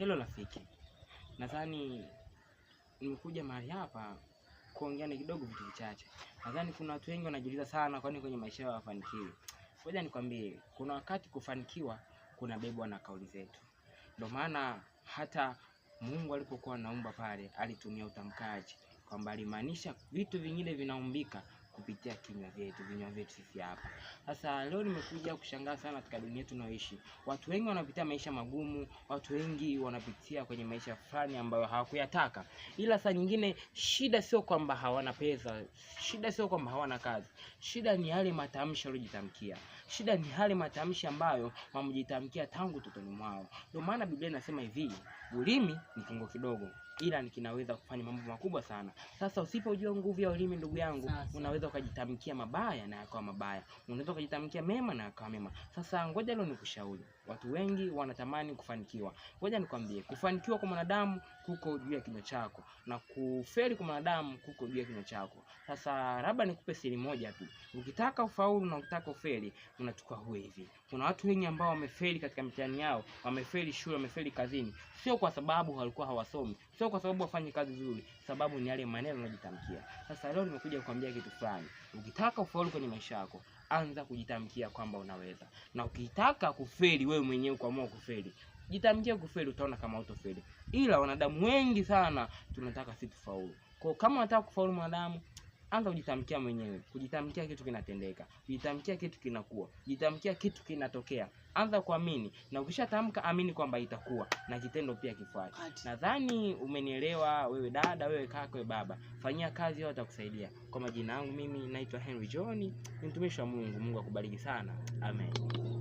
Hello rafiki, nadhani nimekuja mahali hapa kuongea kidogo vitu vichache. Nadhani kuna watu wengi wanajiuliza sana kwani kwenye maisha yao hawafanikiwi. Ngoja nikwambie, kuna wakati kufanikiwa kuna bebwa na kauli zetu. Ndio maana hata Mungu alipokuwa anaumba pale alitumia utamkaji, kwamba alimaanisha vitu vingine vinaumbika kupitia vinywa vyetu sisi hapa. Sasa leo nimekuja kushangaa sana katika dunia yetu tunayoishi. Watu wengi wanapitia maisha magumu, watu wengi wanapitia kwenye maisha fulani ambayo hawakuyataka. Ila saa nyingine shida sio kwamba hawana pesa, shida sio kwamba hawana kazi. Shida ni yale matamshi waliojitamkia. Shida ni yale matamshi ambayo wamejitamkia tangu utotoni mwao. Ndio maana Biblia inasema hivi, ulimi ni kiungo kidogo ila kinaweza kufanya mambo makubwa sana. Sasa usipojua nguvu ya ulimi ndugu yangu, unaweza ukajitamkia mabaya na yakawa mabaya. Unaweza ukajitamkia mema na yakawa mema. Sasa ngoja leo nikushauri. Watu wengi wanatamani kufanikiwa. Ngoja nikwambie, kufanikiwa kwa mwanadamu kuko juu ya kinywa chako na kufeli kwa mwanadamu kuko juu ya kinywa chako. Sasa labda nikupe siri moja tu. Ukitaka ufaulu na ukitaka ufeli, unachukua hivi. Kuna watu wengi ambao wamefeli katika mitihani yao, wamefeli shule, wamefeli kazini. Sio kwa sababu walikuwa hawasomi, sio kwa sababu wafanye kazi nzuri, sababu ni yale maneno wanajitamkia. Sasa leo nimekuja kukwambia kitu fulani. Ukitaka ufaulu kwenye maisha yako, anza kujitamkia kwamba unaweza. Na ukitaka kufeli wewe mwenyewe kuamua kufeli, jitamkie kufeli, utaona kama hutofeli. Ila wanadamu wengi sana tunataka sisi tufaulu. Kwa kama unataka kufaulu mwanadamu, anza kujitamkia mwenyewe. Kujitamkia kitu kinatendeka, kujitamkia kitu kinakuwa, kujitamkia kitu kinatokea. Anza kuamini, na ukishatamka amini kwamba itakuwa na kitendo pia kifuate. Nadhani umenielewa wewe dada, wewe kaka, wewe baba. Fanyia kazi yote itakusaidia. Kwa majina yangu mimi naitwa Henry John, ni mtumishi wa Mungu. Mungu akubariki sana. Amen.